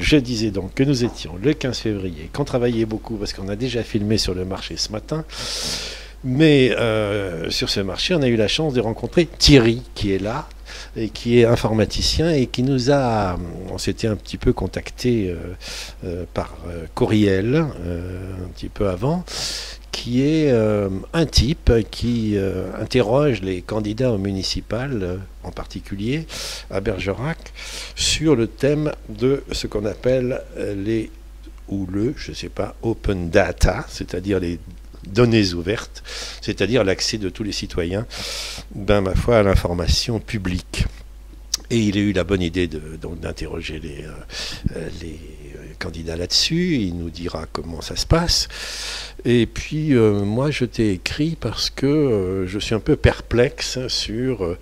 je disais donc que nous étions le 15 février, qu'on travaillait beaucoup parce qu'on a déjà filmé sur le marché ce matin. Mais sur ce marché, on a eu la chance de rencontrer Thierry, qui est là, et qui est informaticien, et qui nous a... On s'était un petit peu contacté par courriel, un petit peu avant, qui est un type qui interroge les candidats au municipal, en particulier à Bergerac, sur le thème de ce qu'on appelle je sais pas, open data, c'est-à-dire les données ouvertes, c'est-à-dire l'accès de tous les citoyens, ma foi, à l'information publique. Et il a eu la bonne idée d'interroger les candidats là-dessus. Il nous dira comment ça se passe. Et puis, moi, je t'ai écrit parce que je suis un peu perplexe sur,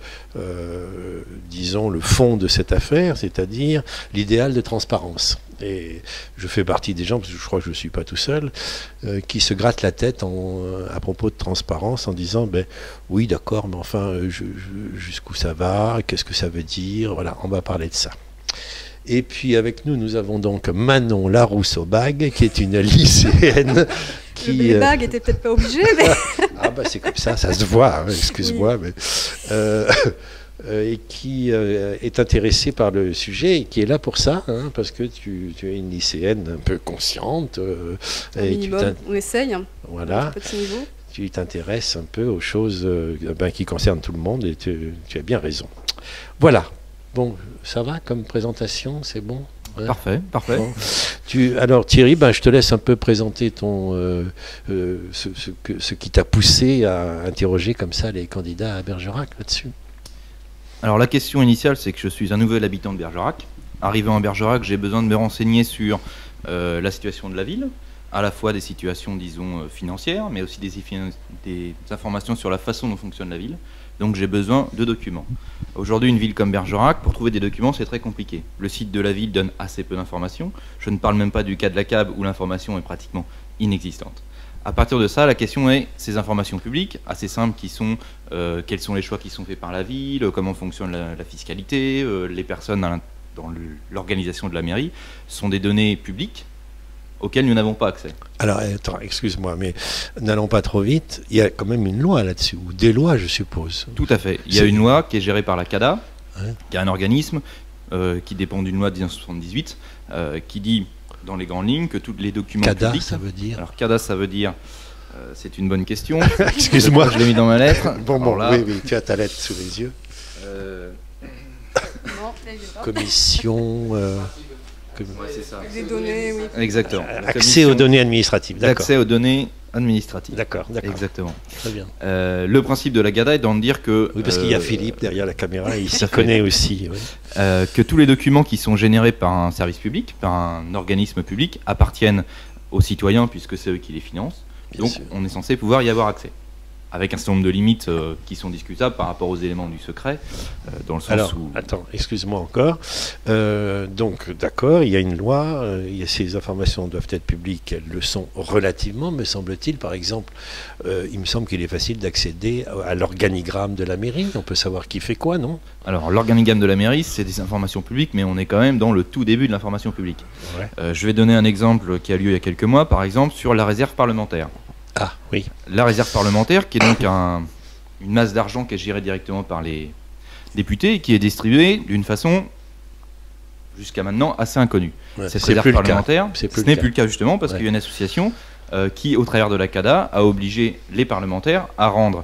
disons, le fond de cette affaire, c'est-à-dire l'idéal de transparence. Et je fais partie des gens, parce que je crois que je ne suis pas tout seul, qui se grattent la tête à propos de transparence en disant, oui, d'accord, mais enfin, jusqu'où ça va, qu'est-ce que ça veut dire, voilà, on va parler de ça. Et puis avec nous, nous avons donc Manon Larousse-Aubag, qui est une lycéenne. Les bagues n'étaient peut-être pas obligées, mais... Ah c'est comme ça se voit, hein, excuse-moi, oui. Et qui est intéressée par le sujet et qui est là pour ça, hein, parce que tu es une lycéenne un peu consciente. Minimum, on essaye. Voilà. Petit niveau. Tu t'intéresses un peu aux choses qui concernent tout le monde et tu as bien raison. Voilà. Bon, ça va comme présentation, c'est bon? Ouais. Parfait, parfait. Bon. Alors Thierry, je te laisse un peu présenter ce qui t'a poussé à interroger comme ça les candidats à Bergerac là-dessus. Alors la question initiale, c'est que je suis un nouvel habitant de Bergerac. Arrivant à Bergerac, j'ai besoin de me renseigner sur la situation de la ville, à la fois des situations, disons, financières, mais aussi des informations sur la façon dont fonctionne la ville. Donc j'ai besoin de documents. Aujourd'hui, une ville comme Bergerac, pour trouver des documents, c'est très compliqué. Le site de la ville donne assez peu d'informations. Je ne parle même pas du cas de la CAB où l'information est pratiquement inexistante. À partir de ça, la question est ces informations publiques, assez simples, qui sont quels sont les choix qui sont faits par la ville, comment fonctionne la fiscalité, les personnes dans l'organisation de la mairie, sont des données publiques auxquelles nous n'avons pas accès. Alors, attends, excuse-moi, mais n'allons pas trop vite. Il y a quand même une loi là-dessus, ou des lois, je suppose. Tout à fait. Il y a une loi qui est gérée par la CADA, ouais, qui est un organisme qui dépend d'une loi de 1978, qui dit, dans les grandes lignes, que tous les documents CADA, publics... ça veut dire... Alors, CADA, ça veut dire... c'est une bonne question. Excuse-moi. Je l'ai mis dans ma lettre. Bon, là, oui, tu as ta lettre sous les yeux. Non, Commission... ouais, c'est ça. des données, oui. Exactement. Accès aux données administratives, d'accord. Accès aux données administratives. D'accord. Exactement. Très bien. Le principe de la CADA est d'en dire que... Oui, parce qu'il y a Philippe derrière la caméra, il s'y connaît aussi. Oui. Que tous les documents qui sont générés par un service public, par un organisme public, appartiennent aux citoyens, puisque c'est eux qui les financent. Donc on est censé pouvoir y avoir accès. Avec un certain nombre de limites qui sont discutables par rapport aux éléments du secret, dans le sens où... Attends, excuse-moi encore. Donc, d'accord, il y a une loi, ces informations doivent être publiques, elles le sont relativement, me semble-t-il. Par exemple, il me semble qu'il est facile d'accéder à l'organigramme de la mairie. On peut savoir qui fait quoi, non? Alors, l'organigramme de la mairie, c'est des informations publiques, mais on est quand même dans le tout début de l'information publique. Ouais. Je vais donner un exemple qui a lieu il y a quelques mois, par exemple, sur la réserve parlementaire. Ah, oui. La réserve parlementaire, qui est donc une masse d'argent qui est gérée directement par les députés et qui est distribuée d'une façon, jusqu'à maintenant, assez inconnue. Ouais, cette réserve parlementaire, ce n'est plus le cas justement parce qu'il y a une association qui, au travers de la CADA, a obligé les parlementaires à rendre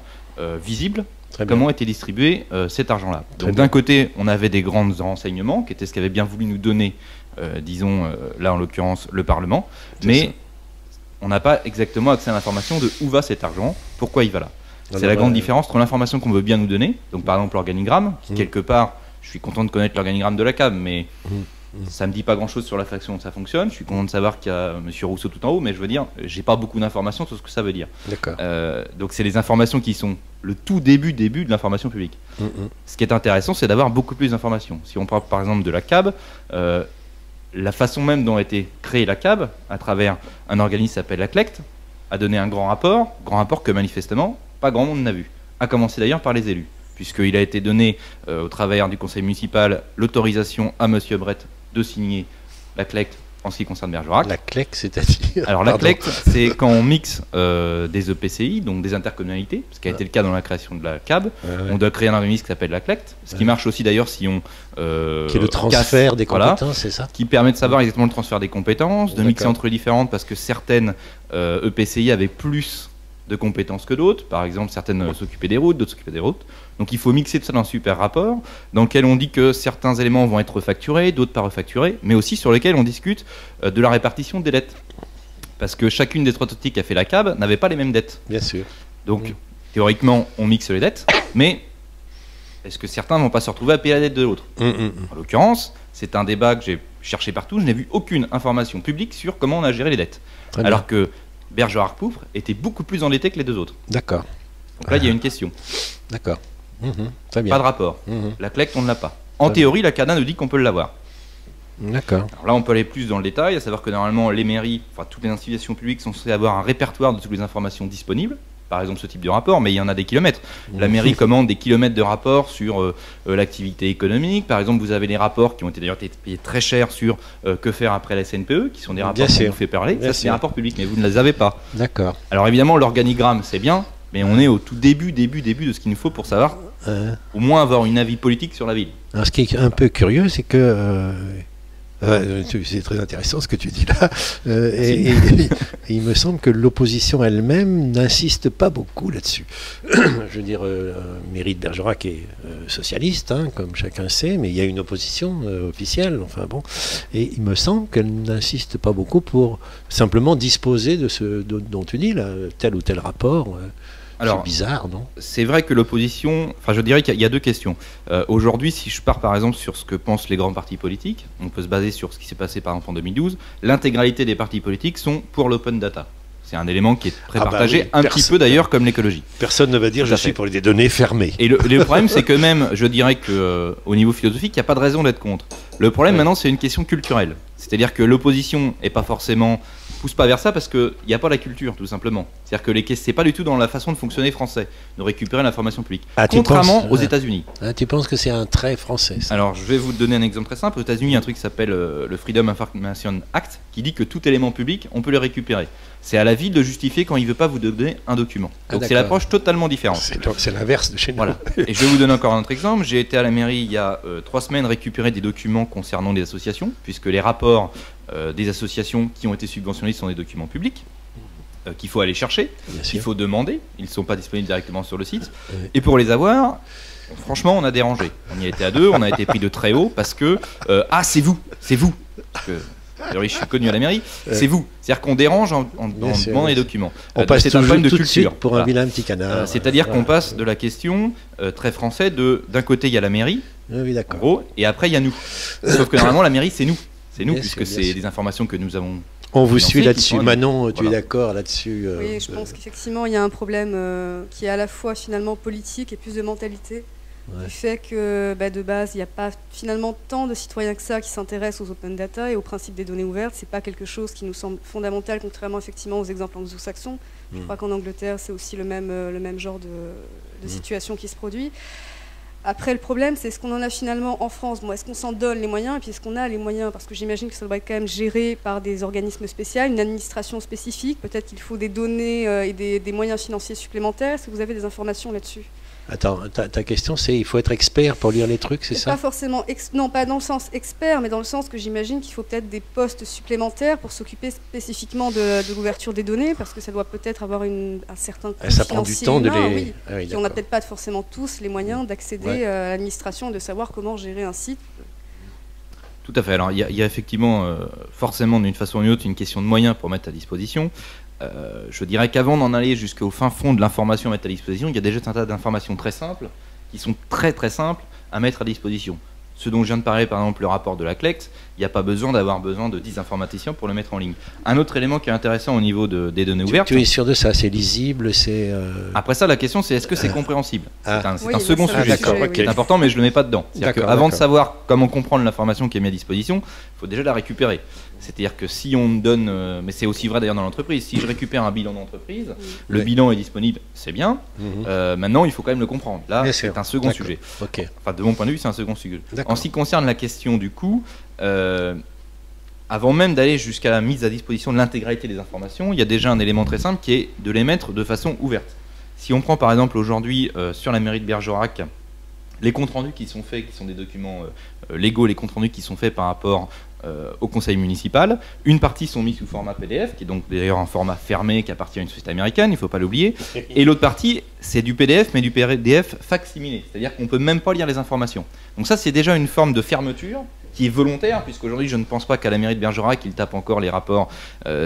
visible comment était distribué cet argent-là. Donc d'un côté, on avait des grands renseignements, qui étaient ce qu'avait bien voulu nous donner, disons, là en l'occurrence, le Parlement, mais... on n'a pas exactement accès à l'information de où va cet argent, pourquoi il va là. C'est la grande différence entre l'information qu'on veut bien nous donner, donc par exemple l'organigramme, qui quelque part, je suis content de connaître l'organigramme de la CAB, mais ça ne me dit pas grand-chose sur la façon dont ça fonctionne. Je suis content de savoir qu'il y a M. Rousseau tout en haut, mais je veux dire, j'ai pas beaucoup d'informations sur ce que ça veut dire. D'accord. Donc c'est les informations qui sont le tout début de l'information publique. Ce qui est intéressant, c'est d'avoir beaucoup plus d'informations. Si on parle par exemple de la CAB, la façon même dont a été créée la CAB, à travers un organisme qui s'appelle la CLECT, a donné un grand rapport que manifestement, pas grand monde n'a vu. À commencer d'ailleurs par les élus, puisqu'il a été donné au travers du conseil municipal l'autorisation à M. Brett de signer La CLECT, en ce qui concerne Bergerac. La CLECT, c'est-à-dire? Alors la CLECT, c'est quand on mixe des EPCI, donc des intercommunalités, ce qui a été le cas dans la création de la CAB. On doit créer un organisme qui s'appelle la CLECT, ce qui marche aussi d'ailleurs si on... qui est le transfert des compétences, c'est ça? Qui permet de savoir exactement le transfert des compétences, de mixer entre les différentes, parce que certaines EPCI avaient plus de compétences que d'autres. Par exemple, certaines s'occupaient des routes, d'autres s'occupaient des routes. Donc il faut mixer tout ça dans un super rapport, dans lequel on dit que certains éléments vont être refacturés, d'autres pas refacturés, mais aussi sur lesquels on discute de la répartition des dettes. Parce que chacune des trois entités qui a fait la CAB n'avait pas les mêmes dettes. Bien sûr. Donc théoriquement, on mixe les dettes, mais est-ce que certains ne vont pas se retrouver à payer la dette de l'autre? En l'occurrence, c'est un débat que j'ai cherché partout, je n'ai vu aucune information publique sur comment on a géré les dettes. Alors que Bergerac-Poupre était beaucoup plus endetté que les deux autres. D'accord. Donc là, il y a une question. D'accord. Très bien. Pas de rapport. La CLECT, on ne l'a pas. En théorie, la CADA nous dit qu'on peut l'avoir. D'accord. Alors là, on peut aller plus dans le détail, à savoir que normalement, les mairies, enfin toutes les institutions publiques sont censées avoir un répertoire de toutes les informations disponibles. Par exemple, ce type de rapport, mais il y en a des kilomètres. La mairie commande des kilomètres de rapports sur l'activité économique. Par exemple, vous avez des rapports qui ont été d'ailleurs payés très cher sur que faire après la SNPE, qui sont des rapports qui vous fait parler. Ça, c'est des rapports publics, mais vous ne les avez pas. D'accord. Alors évidemment, l'organigramme, c'est bien, mais on est au tout début de ce qu'il nous faut pour savoir, au moins avoir une avis politique sur la ville. Alors, ce qui est un peu curieux, c'est que... c'est très intéressant ce que tu dis là. Et il me semble que l'opposition elle-même n'insiste pas beaucoup là-dessus. Je veux dire, mairie de Bergerac est socialiste, hein, comme chacun sait, mais il y a une opposition officielle. Enfin bon, et il me semble qu'elle n'insiste pas beaucoup pour simplement disposer de ce dont tu dis là, tel ou tel rapport. Alors, c'est bizarre, non? C'est vrai que l'opposition... Enfin, je dirais qu'il y a deux questions. Aujourd'hui, si je pars par exemple sur ce que pensent les grands partis politiques, on peut se baser sur ce qui s'est passé par exemple en 2012, l'intégralité des partis politiques sont pour l'open data. C'est un élément qui est très partagé, un petit peu d'ailleurs comme l'écologie. Personne ne va dire je suis pour des données fermées. Et le problème, c'est que même, je dirais qu'au niveau philosophique, il n'y a pas de raison d'être contre. Le problème maintenant, c'est une question culturelle. C'est-à-dire que l'opposition n'est pas forcément... pousse pas vers ça parce qu'il n'y a pas la culture, tout simplement. C'est-à-dire que c'est pas du tout dans la façon de fonctionner français, de récupérer l'information publique. Contrairement aux États-Unis. Tu penses que c'est un trait français, ça? Alors, je vais vous donner un exemple très simple. Aux États-Unis, il y a un truc qui s'appelle le Freedom Information Act, qui dit que tout élément public, on peut le récupérer. C'est à la ville de justifier quand il ne veut pas vous donner un document. Donc c'est l'approche totalement différente. C'est l'inverse de chez nous. Voilà. Et je vais vous donner encore un autre exemple. J'ai été à la mairie il y a 3 semaines récupérer des documents concernant des associations, puisque les rapports des associations qui ont été subventionnés sont des documents publics qu'il faut aller chercher, qu'il faut demander. Ils ne sont pas disponibles directement sur le site. Et pour les avoir, franchement, on a dérangé. On y a été à deux, on a été pris de très haut parce que c'est vous. Parce que, je suis connu à la mairie, c'est vous. C'est-à-dire qu'on dérange en demandant les documents. On passe c'est un problème de tout culture. De suite pour un vilain petit canard. C'est-à-dire qu'on passe de la question très français d'un côté il y a la mairie, en gros, et après il y a nous. Sauf que normalement la mairie c'est nous. C'est nous, puisque c'est des informations que nous avons. On vous suit là-dessus. Manon, tu es d'accord là-dessus? Oui, je pense qu'effectivement il y a un problème qui est à la fois finalement politique et plus de mentalité. Du fait que de base, il n'y a pas finalement tant de citoyens que ça qui s'intéressent aux open data et au principe des données ouvertes. C'est pas quelque chose qui nous semble fondamental, contrairement effectivement aux exemples anglo-saxons. Je crois qu'en Angleterre, c'est aussi le même genre de situation qui se produit. Après, le problème, c'est ce qu'on en a finalement en France. Bon, est-ce qu'on s'en donne les moyens? Et puis, est-ce qu'on a les moyens? Parce que j'imagine que ça doit être quand même géré par des organismes spéciaux, une administration spécifique. Peut-être qu'il faut des données et des moyens financiers supplémentaires. Est-ce que vous avez des informations là-dessus? Attends, ta question c'est il faut être expert pour lire les trucs, c'est ça? Pas forcément, non pas dans le sens expert, mais dans le sens que j'imagine qu'il faut peut-être des postes supplémentaires pour s'occuper spécifiquement de l'ouverture des données, parce que ça doit peut-être avoir un certain coût ça prend du temps humain, de les... on n'a peut-être pas forcément tous les moyens d'accéder à l'administration et de savoir comment gérer un site. Tout à fait. Alors il y a effectivement forcément d'une façon ou d'une autre une question de moyens pour mettre à disposition. Je dirais qu'avant d'en aller jusqu'au fin fond de l'information à mettre à disposition, il y a déjà un tas d'informations très simples qui sont très très simples à mettre à disposition. Ce dont je viens de parler, par exemple, le rapport de la CLECT, il n'y a pas besoin d'avoir besoin de 10 informaticiens pour le mettre en ligne. Un autre élément qui est intéressant au niveau des données ouvertes... Tu es sûr de ça? C'est lisible? Après ça, la question, c'est est-ce que c'est compréhensible? C'est un second sujet. Okay. C'est important, mais je ne le mets pas dedans. Avant de savoir comment comprendre l'information qui est mise à disposition, il faut déjà la récupérer. C'est-à-dire que si on me donne... mais c'est aussi vrai d'ailleurs dans l'entreprise. Si je récupère un bilan d'entreprise, le bilan est disponible, c'est bien. Maintenant, il faut quand même le comprendre. Là, c'est un second sujet. Enfin, de mon point de vue, c'est un second sujet. En ce qui concerne la question du coût, avant même d'aller jusqu'à la mise à disposition de l'intégralité des informations, il y a déjà un élément très simple qui est de les mettre de façon ouverte. Si on prend par exemple aujourd'hui sur la mairie de Bergerac, les comptes rendus qui sont faits, qui sont des documents légaux, les comptes rendus qui sont faits par rapport au conseil municipal, une partie sont mis sous format PDF, qui est donc d'ailleurs un format fermé qui appartient à une société américaine, il ne faut pas l'oublier, et l'autre partie, c'est du PDF, mais du PDF facsimilé, c'est-à-dire qu'on ne peut même pas lire les informations. Donc ça, c'est déjà une forme de fermeture qui est volontaire, puisqu'aujourd'hui, je ne pense pas qu'à la mairie de Bergerac, ils tapent encore les rapports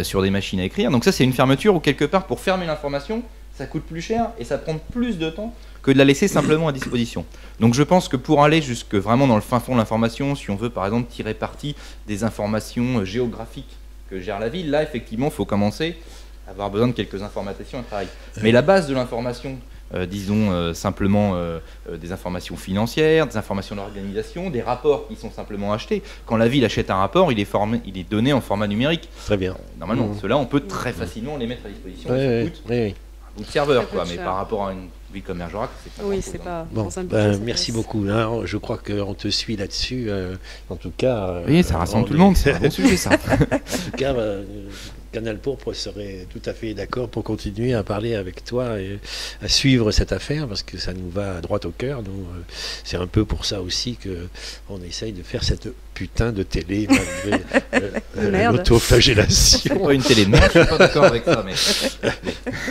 sur des machines à écrire. Donc ça, c'est une fermeture où, quelque part, pour fermer l'information, ça coûte plus cher et ça prend plus de temps que de la laisser simplement à disposition. Donc je pense que pour aller jusque vraiment dans le fin fond de l'information, si on veut par exemple tirer parti des informations géographiques que gère la ville, là effectivement il faut commencer à avoir besoin de quelques informations à travailler. Mais la base de l'information, disons simplement des informations financières, des informations d'organisation, des rapports qui sont simplement achetés. Quand la ville achète un rapport, il est donné en format numérique. Très bien. Normalement, ceux-là on peut très facilement les mettre à disposition. Oui. Ou de serveur, quoi, mais par rapport à une ville comme Bergerac, c'est pas. Oui, c'est pas. Bon, merci beaucoup. Hein, je crois qu'on te suit là-dessus. En tout cas. Oui, ça rassemble tout le monde. C'est un bon sujet, ça. En tout cas, Canal Pourpre serait tout à fait d'accord pour continuer à parler avec toi et à suivre cette affaire parce que ça nous va droit au cœur. Donc, c'est un peu pour ça aussi qu'on essaye de faire cette putain de télé malgré l'autoflagellation. Pas une télé de merde, je suis pas d'accord avec ça.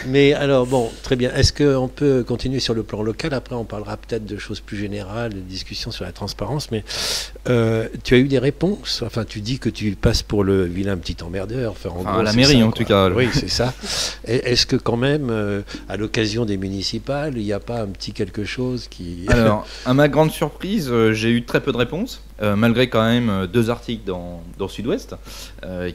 Mais alors, bon, très bien. Est-ce qu'on peut continuer sur le plan local? Après, on parlera peut-être de choses plus générales, de discussions sur la transparence. Mais tu as eu des réponses? Enfin, tu dis que tu passes pour le vilain petit emmerdeur. Enfin, en gros, la mairie, en tout cas. Oui, c'est ça. Est-ce que quand même, à l'occasion des municipales, il n'y a pas un petit quelque chose qui... Alors, à ma grande surprise, j'ai eu très peu de réponses. Malgré quand même 2 articles dans Sud-Ouest,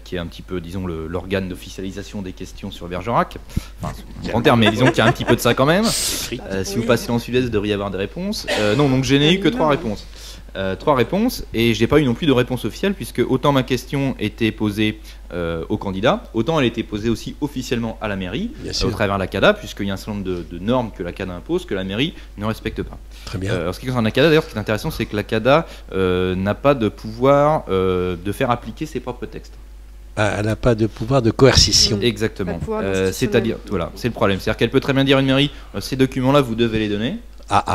qui est un petit peu, disons, l'organe d'officialisation des questions sur Bergerac. Enfin, en termes, mais disons qu'il y a un petit peu de ça quand même. Si vous passez dans Sud-Est, vous devriez avoir des réponses. Non, donc je n'ai eu que 3 réponses. 3 réponses, et je n'ai pas eu non plus de réponse officielle, puisque autant ma question était posée au candidat, autant elle était posée aussi officiellement à la mairie, au travers de la CADA, puisqu'il y a un certain nombre de normes que la CADA impose, que la mairie ne respecte pas. Très bien. En ce qui concerne la CADA, d'ailleurs, ce qui est intéressant, c'est que la CADA n'a pas de pouvoir de faire appliquer ses propres textes. Elle n'a pas de pouvoir de coercition. Exactement. C'est-à-dire, voilà, c'est le problème. C'est-à-dire qu'elle peut très bien dire à une mairie, ces documents-là, vous devez les donner.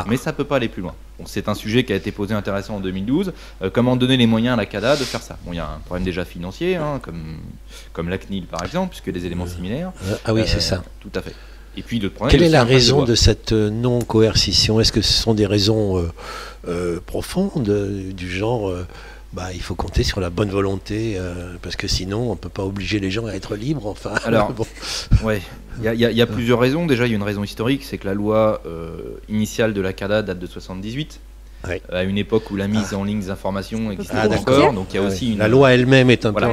Mais ça ne peut pas aller plus loin. Bon, c'est un sujet qui a été posé intéressant en 2012. Comment donner les moyens à la CADA de faire ça? Bon, il y a un problème déjà financier, hein, comme la CNIL par exemple, puisque des éléments similaires. Ah oui, c'est ça. Tout à fait. Et puis le problème. Quelle est la raison de cette non-coercition? Est-ce que ce sont des raisons profondes, du genre il faut compter sur la bonne volonté, parce que sinon on ne peut pas obliger les gens à être libres. Enfin, alors, ouais, il y a plusieurs raisons. Déjà, il y a une raison historique, c'est que la loi initiale de la CADA date de 78, à une époque où la mise en ligne des informations existait encore. Donc il y a aussi la loi elle-même est un peu.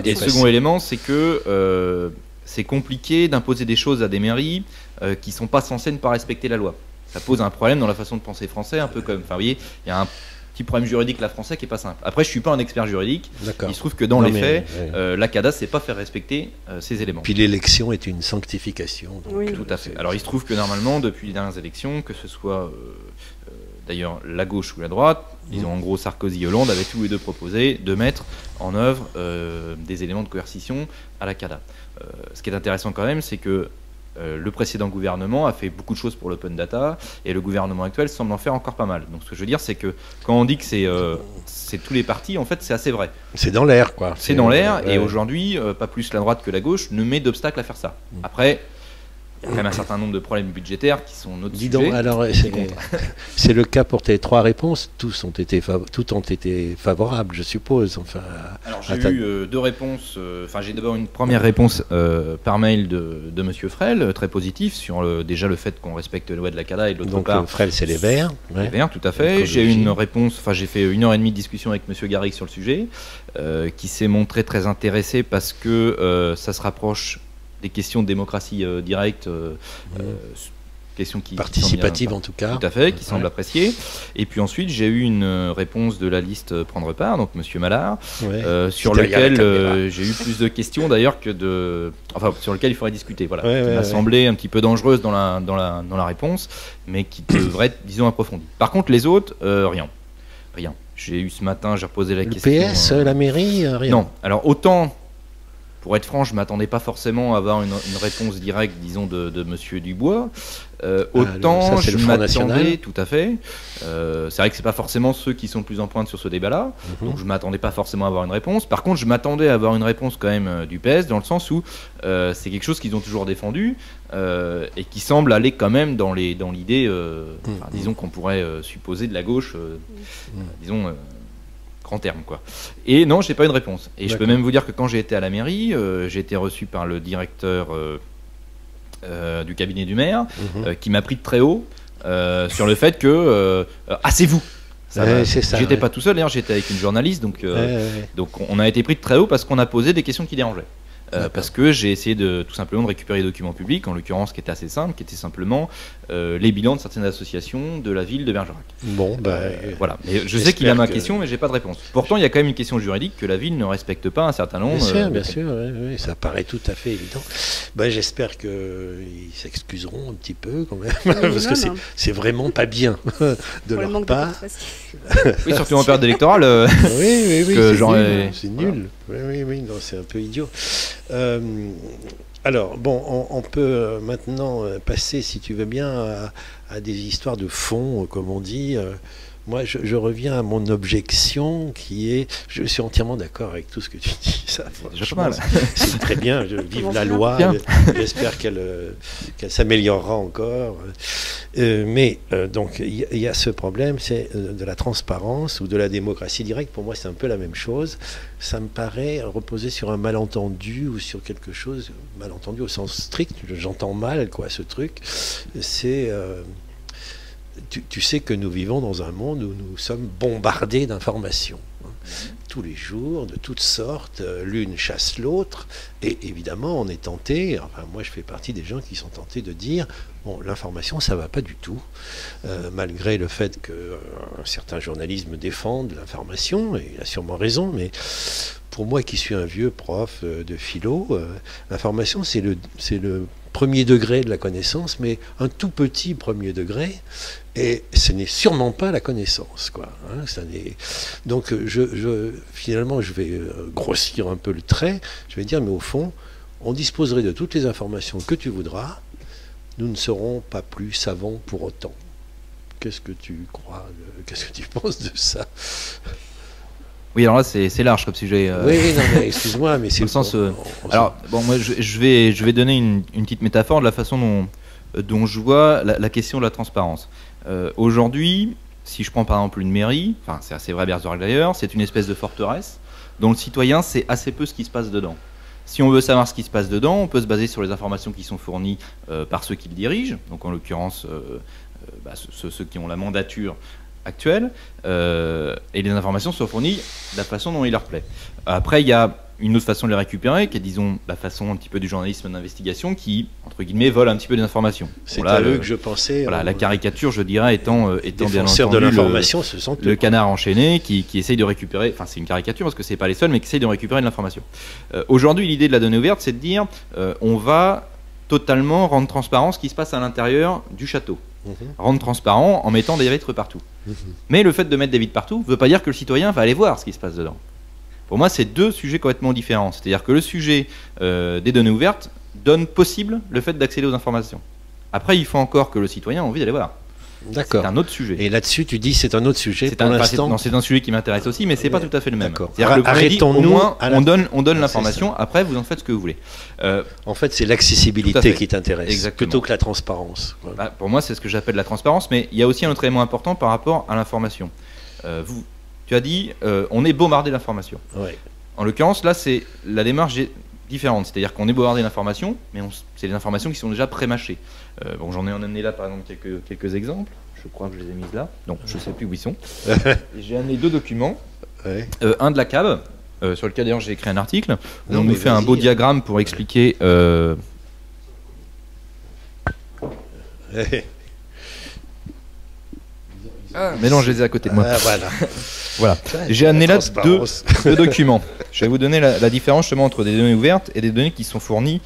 Et le second élément, c'est que c'est compliqué d'imposer des choses à des mairies qui ne sont pas censées ne pas respecter la loi. Ça pose un problème dans la façon de penser français, un peu comme. Enfin, vous voyez, il y a un petit problème juridique là français qui est pas simple. Après, je suis pas un expert juridique. Il se trouve que dans les faits, la CADA sait pas faire respecter ces éléments. Puis l'élection est une sanctification. Donc, oui. Tout à fait. Alors il se trouve que normalement, depuis les dernières élections, que ce soit d'ailleurs la gauche ou la droite, disons en gros Sarkozy et Hollande avaient tous les deux proposé de mettre en œuvre des éléments de coercition à la CADA. Ce qui est intéressant quand même, c'est que le précédent gouvernement a fait beaucoup de choses pour l'open data et le gouvernement actuel semble en faire encore pas mal. Donc ce que je veux dire, c'est que quand on dit que c'est tous les partis, en fait c'est assez vrai. C'est dans l'air, quoi. C'est dans l'air, et aujourd'hui, pas plus la droite que la gauche ne met d'obstacle à faire ça. Après, il y a quand même un certain nombre de problèmes budgétaires qui sont notre sujet. Dis donc, alors c'est le cas pour tes 3 réponses, toutes ont été favorables, je suppose. Enfin, alors j'ai eu 2 réponses. Enfin, j'ai d'abord une première réponse par mail de Monsieur Frel, très positif sur déjà le fait qu'on respecte la loi de la CADA, et de l'autre part. Donc Frel, c'est les Verts. Les Verts, tout à fait. J'ai eu une réponse. Enfin, j'ai fait 1h30 de discussion avec Monsieur Garrigue sur le sujet, qui s'est montré très intéressé parce que ça se rapproche des questions de démocratie directe, questions qui participative en tout cas. Tout à fait, qui semblent appréciées. Et puis ensuite, j'ai eu une réponse de la liste Prendre Part, donc Monsieur Mallard, sur lequel j'ai eu plus de questions d'ailleurs sur lequel il faudrait discuter. Voilà, qui m'a semblé un petit peu dangereuse dans la réponse, mais qui devrait être, disons, approfondie. Par contre, les autres, rien. Rien. J'ai eu ce matin, j'ai reposé la Le question. PS, la mairie, rien. Non. Alors autant, pour être franc, je m'attendais pas forcément à avoir une réponse directe, disons, de Monsieur Dubois. Autant ça, c'est je le Front National. m'attendais, tout à fait. C'est vrai que c'est pas forcément ceux qui sont le plus en pointe sur ce débat-là, donc je m'attendais pas forcément à avoir une réponse. Par contre, je m'attendais à avoir une réponse quand même du PS, dans le sens où c'est quelque chose qu'ils ont toujours défendu et qui semble aller quand même dans l'idée, disons qu'on pourrait supposer de la gauche, disons. Grand terme, quoi. Et non, j'ai pas eu de réponse. Et je peux même vous dire que quand j'ai été à la mairie, j'ai été reçu par le directeur du cabinet du maire, qui m'a pris de très haut sur le fait que c'est vous. J'étais pas tout seul, d'ailleurs, j'étais avec une journaliste, donc on a été pris de très haut parce qu'on a posé des questions qui dérangeaient. Parce que j'ai essayé tout simplement de récupérer les documents publics, en l'occurrence qui était assez simple, qui était simplement les bilans de certaines associations de la ville de Bergerac. Bon, voilà. Mais je sais qu'il a ma question, mais j'ai pas de réponse. Pourtant, il y a quand même une question juridique que la ville ne respecte pas un certain nombre. Bien sûr, oui, ça paraît tout à fait évident. J'espère qu'ils s'excuseront un petit peu quand même, parce que c'est vraiment pas bien de leur part. Oui, surtout en période électorale. Oui, c'est nul. Oui, non, c'est un peu idiot. Alors, bon, on peut maintenant passer, si tu veux bien, à des histoires de fond, comme on dit. Moi, je reviens à mon objection qui est... Je suis entièrement d'accord avec tout ce que tu dis. Ça, c'est très bien. Vive la loi. J'espère qu'elle s'améliorera encore. Mais donc, il y a ce problème, c'est de la transparence ou de la démocratie directe. Pour moi, c'est un peu la même chose. Ça me paraît reposer sur un malentendu ou sur quelque chose, malentendu au sens strict. J'entends mal, quoi, ce truc. C'est... Tu sais que nous vivons dans un monde où nous sommes bombardés d'informations. Tous les jours, de toutes sortes, l'une chasse l'autre, et évidemment on est tenté, enfin moi je fais partie des gens qui sont tentés de dire, bon, l'information ça va pas du tout, malgré le fait que certains journalistes me défendent l'information, et il a sûrement raison, mais pour moi qui suis un vieux prof de philo, l'information c'est le premier degré de la connaissance, mais un tout petit premier degré, et ce n'est sûrement pas la connaissance, quoi. Donc finalement, je vais grossir un peu le trait, je vais dire, mais au fond, on disposerait de toutes les informations que tu voudras, nous ne serons pas plus savants pour autant. Qu'est-ce que tu crois, qu'est-ce que tu penses de ça ? Oui, alors là, c'est large comme sujet. Oui, non, mais excuse-moi, mais c'est le sens. Alors, bon, moi, je vais donner une petite métaphore de la façon dont je vois la question de la transparence. Aujourd'hui, si je prends par exemple une mairie, enfin, c'est assez vrai à Bergerac d'ailleurs, c'est une espèce de forteresse dont le citoyen sait assez peu ce qui se passe dedans. Si on veut savoir ce qui se passe dedans, on peut se baser sur les informations qui sont fournies par ceux qui le dirigent, donc en l'occurrence ceux qui ont la mandature actuelle, et les informations sont fournies de la façon dont il leur plaît. Après, il y a une autre façon de les récupérer, qui est, disons, la façon un petit peu du journalisme d'investigation, qui, entre guillemets, vole un petit peu des informations. C'est à eux que je pensais. Voilà, la caricature, je dirais, étant bien entendu de l'information, ce sont le canard enchaîné qui essaye de récupérer, enfin c'est une caricature parce que c'est pas les seuls, mais qui essaye de récupérer de l'information. Aujourd'hui, l'idée de la donnée ouverte, c'est de dire, on va totalement rendre transparent ce qui se passe à l'intérieur du château. Rendre transparent en mettant des vitres partout. Mais le fait de mettre des vitres partout ne veut pas dire que le citoyen va aller voir ce qui se passe dedans. Pour moi, c'est deux sujets complètement différents. C'est-à-dire que le sujet des données ouvertes donne possible le fait d'accéder aux informations. Après, il faut encore que le citoyen ait envie d'aller voir. D'accord. C'est un autre sujet. Et là-dessus, tu dis c'est un autre sujet pour l'instant. C'est un sujet qui m'intéresse aussi, mais c'est pas tout à fait le même. Arrêtons-nous. Au moins, on donne l'information. Après, vous en faites ce que vous voulez. En fait, c'est l'accessibilité qui t'intéresse, plutôt que la transparence. Bah, pour moi, c'est ce que j'appelle la transparence, mais il y a aussi un autre élément important par rapport à l'information. Tu as dit, on est bombardé d'informations. Ouais. En l'occurrence, là, c'est la démarche est différente. C'est-à-dire qu'on est bombardé d'informations, mais c'est des informations qui sont déjà pré-mâchées. Bon, j'en ai amené là, par exemple, quelques exemples. Je crois que je les ai mises là. Donc, je ne sais plus où ils sont. J'ai amené deux documents. Ouais. Un de la CAB, sur lequel d'ailleurs j'ai écrit un article, où on nous fait un beau diagramme pour expliquer... mais non, je les ai à côté de moi. Voilà. J'ai amené là deux documents. Je vais vous donner la différence justement entre des données ouvertes et des données qui sont fournies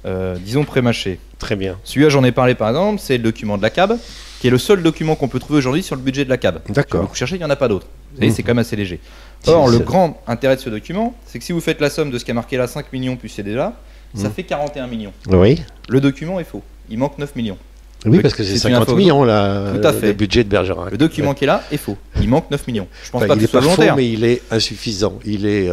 disons pré-mâché. Très bien. Celui-là, j'en ai parlé par exemple, c'est le document de la CAB, qui est le seul document qu'on peut trouver aujourd'hui sur le budget de la CAB. D'accord. Vous cherchez, il n'y en a pas d'autres. Vous savez, c'est quand même assez léger. Or, le grand intérêt de ce document, c'est que si vous faites la somme de ce qui est marqué là, 5 millions plus CDA, ça fait 41 millions. Oui. Le document est faux. Il manque 9 millions. Oui, parce que c'est 50 millions là, tout à fait. Le budget de Bergerac. Le document qui est là est faux. Il manque 9 millions. Je pense pas il que n'est ce soit pas faux, volontaire. mais il est insuffisant. Il est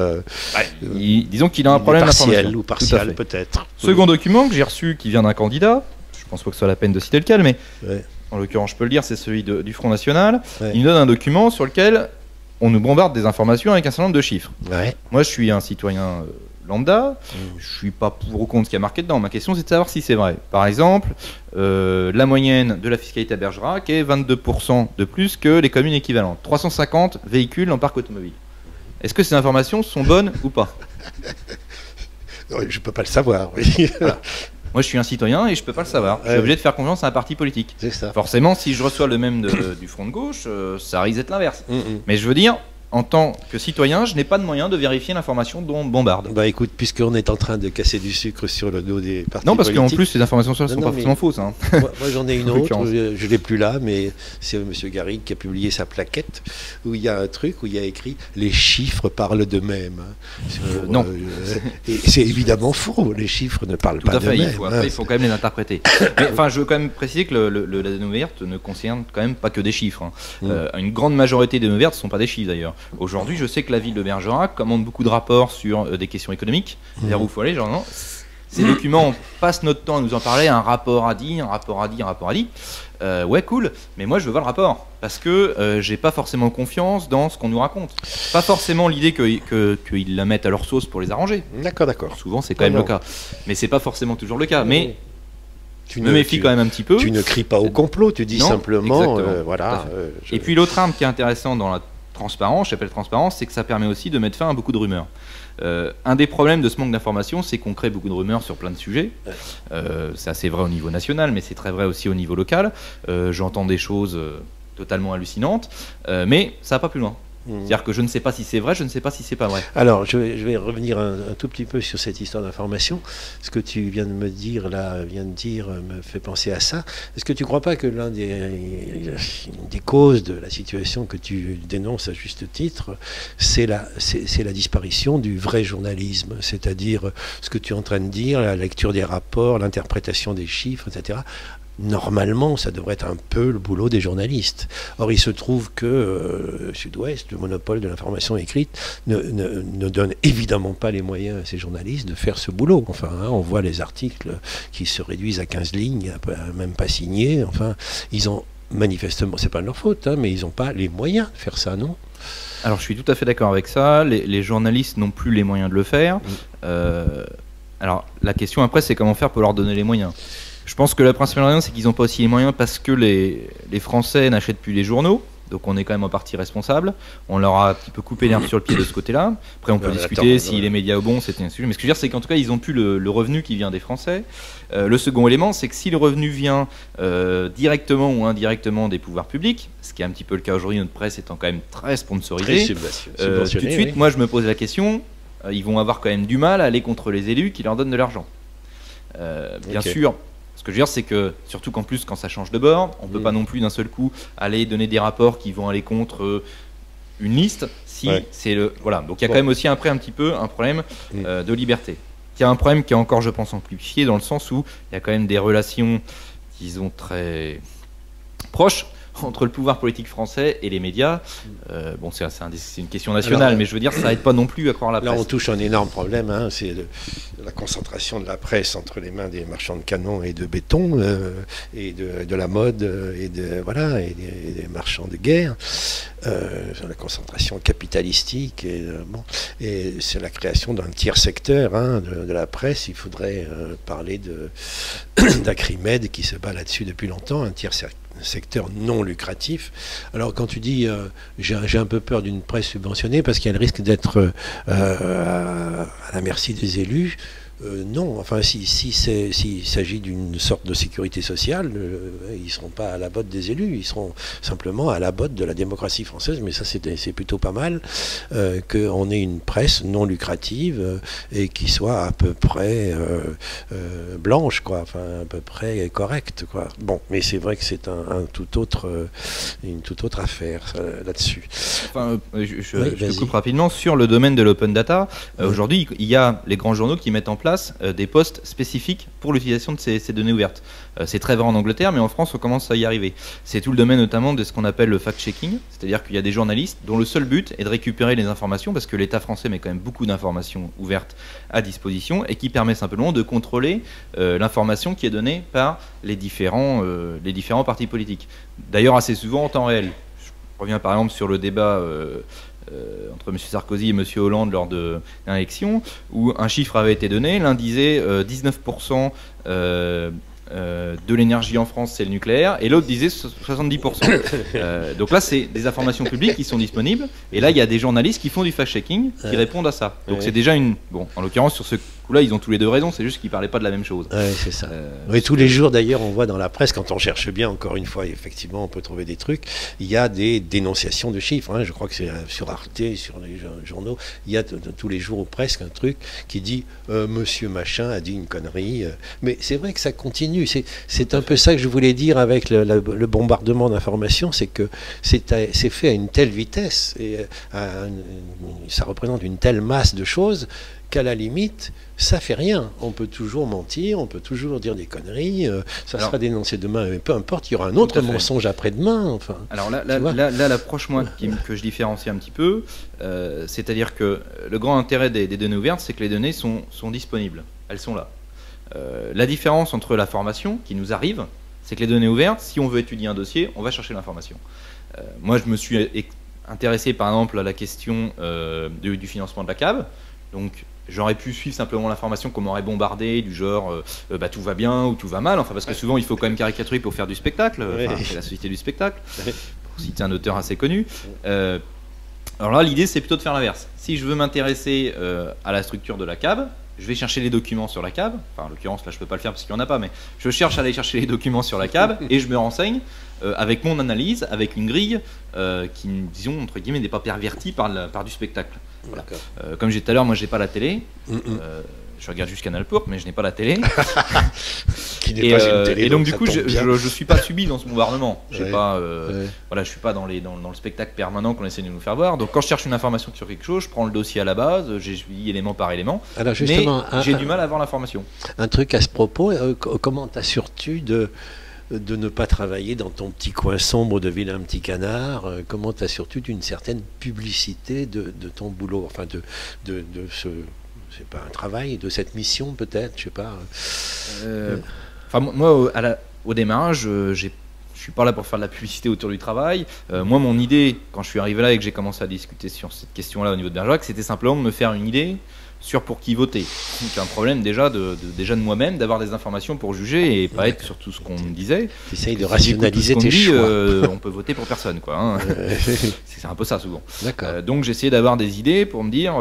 disons qu'il a un problème partiel d'information. ou partiel peut-être. Second document que j'ai reçu qui vient d'un candidat, je pense pas que ce soit la peine de citer lequel, mais Ouais. en l'occurrence je peux le dire, c'est celui du Front National. Ouais. Il nous donne un document sur lequel on nous bombarde des informations avec un certain nombre de chiffres. Ouais. Moi je suis un citoyen lambda, je suis pas pour ou contre ce qui est marqué dedans. Ma question c'est de savoir si c'est vrai. Par exemple, la moyenne de la fiscalité à Bergerac est 22% de plus que les communes équivalentes. 350 véhicules en parc automobile. Est-ce que ces informations sont bonnes ou pas? Non, je peux pas le savoir. Oui. Voilà. Moi je suis un citoyen et je peux pas le savoir. Je suis obligé de faire confiance à un parti politique. C'est ça. Forcément, si je reçois le même du Front de gauche, ça risque d'être l'inverse. Mais je veux dire, en tant que citoyen, je n'ai pas de moyen de vérifier l'information dont on me bombarde. Bah écoute, puisqu'on est en train de casser du sucre sur le dos des partis Non, parce qu'en politiques, plus, ces informations ne sont pas forcément fausses. Hein. moi j'en ai une En autre, l'occurrence. je ne l'ai plus là, mais c'est M. Garrigue qui a publié sa plaquette où il y a un truc où il y a écrit « Les chiffres parlent d'eux-mêmes ». Non. Et c'est évidemment faux, les chiffres ne parlent Tout pas à fait, d'eux-mêmes. il faut quand même les interpréter. Mais enfin, je veux quand même préciser que la donnée verte ne concerne quand même pas que des chiffres. Hein. Une grande majorité des données vertes ne sont pas des chiffres d'ailleurs. Aujourd'hui, je sais que la ville de Bergerac commande beaucoup de rapports sur des questions économiques. Vers où il faut aller, genre non. Ces documents, on passe notre temps à nous en parler, un rapport a dit, un rapport a dit, un rapport a dit. Ouais, cool, mais moi je veux voir le rapport parce que j'ai pas forcément confiance dans ce qu'on nous raconte. Pas forcément l'idée qu'ils la mettent à leur sauce pour les arranger. D'accord. Souvent c'est quand même le cas, mais c'est pas forcément toujours le cas. Mais tu me méfie quand même un petit peu. Tu ne cries pas au complot, tu dis Non, simplement, exactement, voilà. Et puis l'autre arme qui est intéressante dans la transparence, j'appelle transparence, c'est que ça permet aussi de mettre fin à beaucoup de rumeurs. Un des problèmes de ce manque d'information, c'est qu'on crée beaucoup de rumeurs sur plein de sujets. C'est assez vrai au niveau national, mais c'est très vrai aussi au niveau local. J'entends des choses totalement hallucinantes, mais ça va pas plus loin. C'est-à-dire que je ne sais pas si c'est vrai, je ne sais pas si c'est pas vrai. Alors, je vais revenir un tout petit peu sur cette histoire d'information. Ce que tu viens de me dire là, me fait penser à ça. Est-ce que tu ne crois pas que l'une des causes de la situation que tu dénonces à juste titre, c'est la disparition du vrai journalisme, c'est-à-dire ce que tu es en train de dire, la lecture des rapports, l'interprétation des chiffres, etc. Normalement, ça devrait être un peu le boulot des journalistes. Or, il se trouve que Sud-Ouest, le monopole de l'information écrite, ne donne évidemment pas les moyens à ces journalistes de faire ce boulot. Enfin, on voit les articles qui se réduisent à 15 lignes, même pas signés. Enfin, ils ont manifestement, c'est pas de leur faute, mais ils n'ont pas les moyens de faire ça, non ? Alors, je suis tout à fait d'accord avec ça. Les journalistes n'ont plus les moyens de le faire. Alors, la question après, c'est comment faire pour leur donner les moyens. Je pense que la principale raison, c'est qu'ils n'ont pas aussi les moyens parce que les Français n'achètent plus les journaux. Donc on est quand même en partie responsable. On leur a un petit peu coupé l'herbe sur le pied de ce côté-là. Après on peut discuter si les médias au bon, c'était un sujet. Mais ce que je veux dire, c'est qu'en tout cas, ils n'ont plus le revenu qui vient des Français. Le second élément, c'est que si le revenu vient directement ou indirectement des pouvoirs publics, ce qui est un petit peu le cas aujourd'hui, notre presse étant quand même très sponsorisée, tout de suite, moi je me pose la question, ils vont avoir quand même du mal à aller contre les élus qui leur donnent de l'argent. Bien sûr. Ce que je veux dire, c'est que, surtout qu'en plus, quand ça change de bord, on ne peut pas non plus d'un seul coup aller donner des rapports qui vont aller contre une liste, si c'est le... Voilà, donc il y a quand même aussi après un petit peu un problème de liberté. Il y a un problème qui est encore, je pense, amplifié dans le sens où il y a quand même des relations, disons, très proches entre le pouvoir politique français et les médias. Bon, c'est une question nationale. Alors, mais je veux dire, ça n'aide pas non plus à croire la presse. Là, on touche un énorme problème, c'est la concentration de la presse entre les mains des marchands de canons et de béton, et de la mode, et des marchands de guerre. La concentration capitalistique, et c'est la création d'un tiers secteur de la presse. Il faudrait parler d'Acrimed qui se bat là-dessus depuis longtemps, un tiers secteur non lucratif. Alors quand tu dis j'ai un peu peur d'une presse subventionnée parce qu'elle risque d'être à la merci des élus, Non, enfin s'il s'agit d'une sorte de sécurité sociale, ils ne seront pas à la botte des élus, ils seront simplement à la botte de la démocratie française, mais ça c'est plutôt pas mal qu'on ait une presse non lucrative et qui soit à peu près blanche, quoi, enfin à peu près correcte, quoi. Bon, mais c'est vrai que c'est une toute autre affaire là-dessus. Enfin, je coupe rapidement sur le domaine de l'open data. Aujourd'hui, il y a les grands journaux qui mettent en place des postes spécifiques pour l'utilisation de ces données ouvertes. C'est très vrai en Angleterre, mais en France, on commence à y arriver. C'est tout le domaine notamment de ce qu'on appelle le fact-checking, c'est-à-dire qu'il y a des journalistes dont le seul but est de récupérer les informations, parce que l'État français met quand même beaucoup d'informations ouvertes à disposition, et qui permet simplement de contrôler l'information qui est donnée par les différents partis politiques. D'ailleurs, assez souvent en temps réel. Je reviens par exemple sur le débat entre M. Sarkozy et M. Hollande lors de l'élection, où un chiffre avait été donné. L'un disait 19% de l'énergie en France, c'est le nucléaire, et l'autre disait 70%. Donc là, c'est des informations publiques qui sont disponibles, et là, il y a des journalistes qui font du fact-checking, qui répondent à ça. Donc c'est déjà une... Bon, en l'occurrence, sur ce coup-là, ils ont tous les deux raison, c'est juste qu'ils ne parlaient pas de la même chose. Oui, c'est ça. Oui, tous les jours, d'ailleurs, on voit dans la presse, quand on cherche bien, encore une fois, effectivement, on peut trouver des trucs, il y a des dénonciations de chiffres. Hein. Je crois que c'est sur Arte, sur les journaux, il y a tous les jours ou presque un truc qui dit Monsieur Machin a dit une connerie. Mais c'est vrai que ça continue. C'est un peu ça que je voulais dire avec le bombardement d'informations, c'est que c'est fait à une telle vitesse et ça représente une telle masse de choses qu'à la limite, ça fait rien. On peut toujours mentir, on peut toujours dire des conneries, ça sera dénoncé demain, mais peu importe, il y aura un autre mensonge après-demain. Enfin, alors là l'approche que je différencie un petit peu, c'est-à-dire que le grand intérêt des données ouvertes, c'est que les données sont disponibles, elles sont là. La différence entre la formation qui nous arrive, c'est que les données ouvertes, si on veut étudier un dossier, on va chercher l'information. Moi, je me suis intéressé par exemple à la question du financement de la CAB. Donc, j'aurais pu suivre simplement l'information qu'on m'aurait bombardé, du genre tout va bien ou tout va mal. Enfin, parce que souvent, il faut quand même caricaturer pour faire du spectacle. Enfin, c'est la société du spectacle, pour citer un auteur assez connu. Alors là, l'idée, c'est plutôt de faire l'inverse. Si je veux m'intéresser à la structure de la CAB, je vais chercher les documents sur la CAB. Enfin, en l'occurrence, là, je ne peux pas le faire parce qu'il n'y en a pas, mais je cherche à aller chercher les documents sur la CAB et je me renseigne avec mon analyse, avec une grille qui, disons, entre guillemets, n'est pas pervertie par du spectacle. Voilà. Comme j'ai dit tout à l'heure, moi, je n'ai pas la télé. Je regarde juste Canal Pourpre, mais je n'ai pas la télé. Qui n'est pas une télé. Et donc, du coup, je ne suis pas subi dans ce bombardement. Je ne suis pas dans le spectacle permanent qu'on essaie de nous faire voir. Donc, quand je cherche une information sur quelque chose, je prends le dossier à la base, je lis élément par élément. Alors, justement, mais j'ai du mal à avoir l'information. Un truc à ce propos, comment t'assures-tu de ne pas travailler dans ton petit coin sombre de vilain petit canard? Comment t'assures-tu d'une certaine publicité de ton boulot, enfin de ce... C'est pas un travail, de cette mission peut-être, je sais pas. Enfin, moi, au démarrage, je suis pas là pour faire de la publicité autour du travail. Moi, mon idée, quand je suis arrivé là et que j'ai commencé à discuter sur cette question-là au niveau de Bergerac, c'était simplement de me faire une idée sur pour qui voter. Donc un problème déjà de moi-même d'avoir des informations pour juger et pas être sur tout ce qu'on me disait. Tu essayes de rationaliser tes choix. On peut voter pour personne, quoi. Hein. C'est un peu ça souvent. Donc j'ai essayé d'avoir des idées pour me dire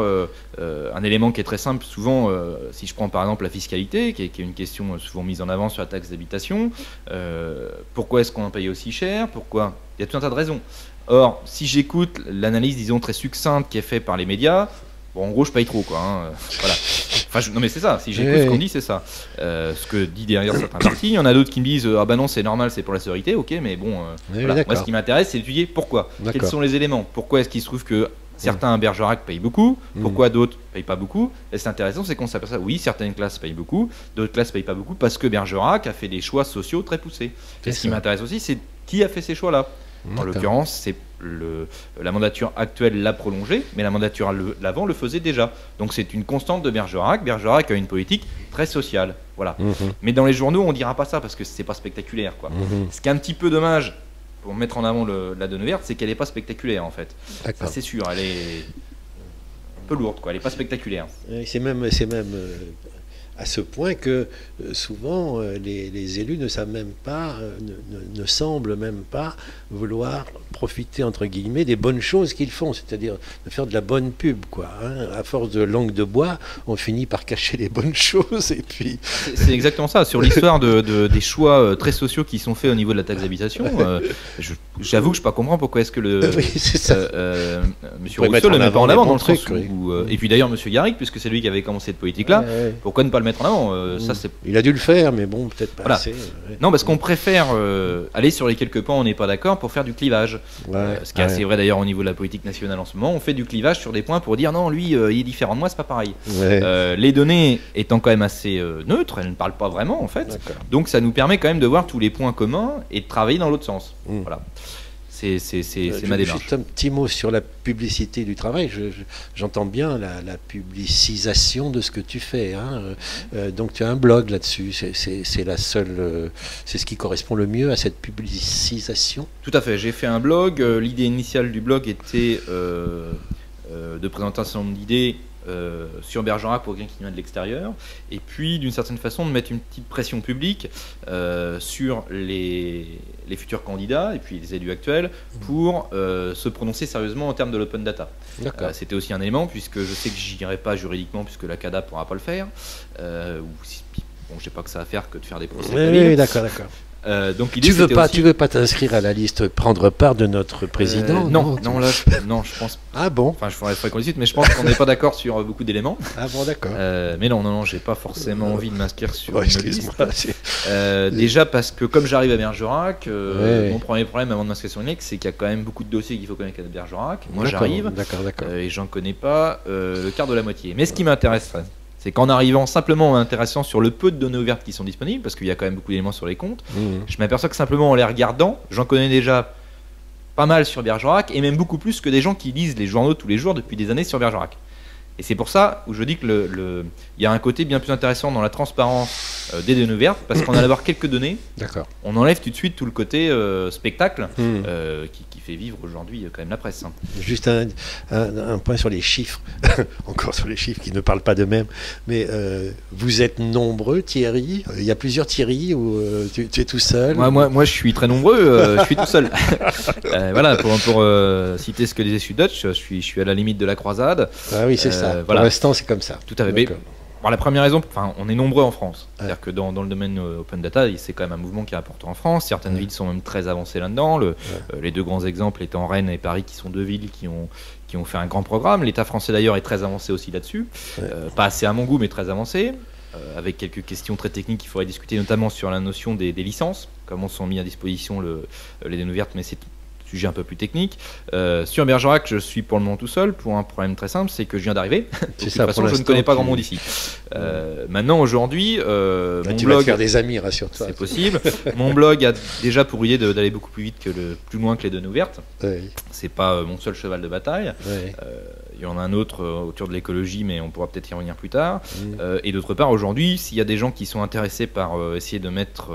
un élément qui est très simple. Souvent, si je prends par exemple la fiscalité, qui est une question souvent mise en avant sur la taxe d'habitation, pourquoi est-ce qu'on en paye aussi cher? Pourquoi? Il y a tout un tas de raisons. Or, si j'écoute l'analyse, disons, très succincte qui est faite par les médias, bon, en gros, je paye trop, quoi. Hein. Voilà. Enfin, non, mais c'est ça. Si j'écoute ce qu'on dit, c'est ça. Ce que dit derrière certains partis. Il y en a d'autres qui me disent ah bah non, c'est normal, c'est pour la sécurité. Ok, mais bon. Voilà. Moi, ce qui m'intéresse, c'est d'étudier pourquoi. Quels sont les éléments? Pourquoi est-ce qu'il se trouve que certains à Bergerac payent beaucoup? Pourquoi d'autres payent pas beaucoup? Et c'est intéressant, c'est qu'on s'aperçoit oui, certaines classes payent beaucoup, d'autres classes payent pas beaucoup parce que Bergerac a fait des choix sociaux très poussés. Et ce qui m'intéresse aussi, c'est qui a fait ces choix-là. En l'occurrence, c'est la mandature actuelle l'a prolongé, mais la mandature l'avant le faisait déjà. Donc c'est une constante de Bergerac. Bergerac a une politique très sociale. Voilà. Mais dans les journaux, on ne dira pas ça parce que c'est pas spectaculaire, quoi. Ce qui est un petit peu dommage pour mettre en avant la donnée verte, c'est qu'elle n'est pas spectaculaire en fait. Ça, c'est sûr, elle est un peu lourde, quoi. Elle n'est pas spectaculaire. C'est même à ce point que souvent les élus ne savent même pas, ne semblent même pas vouloir profiter entre guillemets des bonnes choses qu'ils font, c'est-à-dire de faire de la bonne pub, quoi. Hein. À force de langue de bois, on finit par cacher les bonnes choses et puis. C'est exactement ça. Sur l'histoire des choix très sociaux qui sont faits au niveau de la taxe d'habitation, j'avoue que je ne comprends pas pourquoi est-ce que Monsieur Rousseau le met pas en avant dans le sens où, et puis d'ailleurs Monsieur Garrigue, puisque c'est lui qui avait commencé cette politique-là, pourquoi ne pas le mettre en avant ça, il a dû le faire, mais bon, peut-être pas assez. Non, parce qu'on préfère aller sur les quelques points où on n'est pas d'accord pour faire du clivage. Ce qui est assez vrai d'ailleurs au niveau de la politique nationale en ce moment. On fait du clivage sur des points pour dire non, lui, il est différent de moi, c'est pas pareil. Les données étant quand même assez neutres, elles ne parlent pas vraiment en fait. Donc ça nous permet quand même de voir tous les points communs et de travailler dans l'autre sens. Voilà. C'est ma démarche. Juste un petit mot sur la publicité du travail. J'entends bien la publicisation de ce que tu fais. Hein. Donc tu as un blog là-dessus. C'est la seule. C'est ce qui correspond le mieux à cette publicisation. Tout à fait. J'ai fait un blog. L'idée initiale du blog était de présenter un certain nombre d'idées sur Bergerac pour quelqu'un qui vient de l'extérieur, et puis d'une certaine façon de mettre une petite pression publique sur les futurs candidats et puis les élus actuels pour se prononcer sérieusement en termes de l'open data. C'était aussi un élément, puisque je sais que j'irai pas juridiquement puisque la CADA pourra pas le faire, bon, j'ai pas que ça à faire que de faire des procès. Oui, d'accord. Donc tu veux pas t'inscrire à la liste, prendre part de notre président? Non, je pense. Ah bon? Enfin, je faudrait qu'on discute, mais je pense qu'on n'est pas d'accord sur beaucoup d'éléments. Ah bon, d'accord. Mais non, j'ai pas forcément envie de m'inscrire sur une liste. Excuse-moi. Déjà parce que comme j'arrive à Bergerac, mon premier problème avant de m'inscrire sur une liste, c'est qu'il y a quand même beaucoup de dossiers qu'il faut connaître à Bergerac. Moi, j'arrive, et j'en connais pas le quart de la moitié. Mais ce qui m'intéresserait, c'est qu'en arrivant simplement en m'intéressant sur le peu de données ouvertes qui sont disponibles, parce qu'il y a quand même beaucoup d'éléments sur les comptes, je m'aperçois que simplement en les regardant, j'en connais déjà pas mal sur Bergerac, et même beaucoup plus que des gens qui lisent les journaux tous les jours depuis des années sur Bergerac. Et c'est pour ça où je dis que il y a un côté bien plus intéressant dans la transparence des données ouvertes, parce qu'en allant avoir quelques données, on enlève tout de suite tout le côté spectacle qui fait vivre aujourd'hui quand même la presse. Juste un point sur les chiffres, encore sur les chiffres qui ne parlent pas d'eux-mêmes, mais vous êtes nombreux, Thierry? Il y a plusieurs Thierry ou tu es tout seul? Moi je suis très nombreux, je suis tout seul. Voilà, pour citer ce que disait Süddeutsche, je suis à la limite de la croisade. Ah oui, c'est ça. Pour l'instant, c'est comme ça. Tout à fait. Mais, la première raison, on est nombreux en France. C'est-à-dire que dans le domaine open data, c'est quand même un mouvement qui est important en France. Certaines villes sont même très avancées là-dedans. Les deux grands exemples étant Rennes et Paris, qui sont deux villes qui ont fait un grand programme. L'État français d'ailleurs est très avancé aussi là-dessus. Pas assez à mon goût, mais très avancé. Avec quelques questions très techniques qu'il faudrait discuter, notamment sur la notion des licences, comment sont mis à disposition les données ouvertes, mais c'est sujet un peu plus technique. Sur Bergerac, je suis pour le moment tout seul, pour un problème très simple, c'est que je viens d'arriver. De toute façon, je ne connais pas grand monde ici. Maintenant, aujourd'hui, mon tu blog... vas te faire des amis, rassure-toi. C'est possible. Mon blog a déjà pour idée d'aller beaucoup plus vite plus loin que les données ouvertes. C'est pas mon seul cheval de bataille. Il y en a un autre autour de l'écologie, mais on pourra peut-être y revenir plus tard. Et d'autre part, aujourd'hui, s'il y a des gens qui sont intéressés par essayer de mettre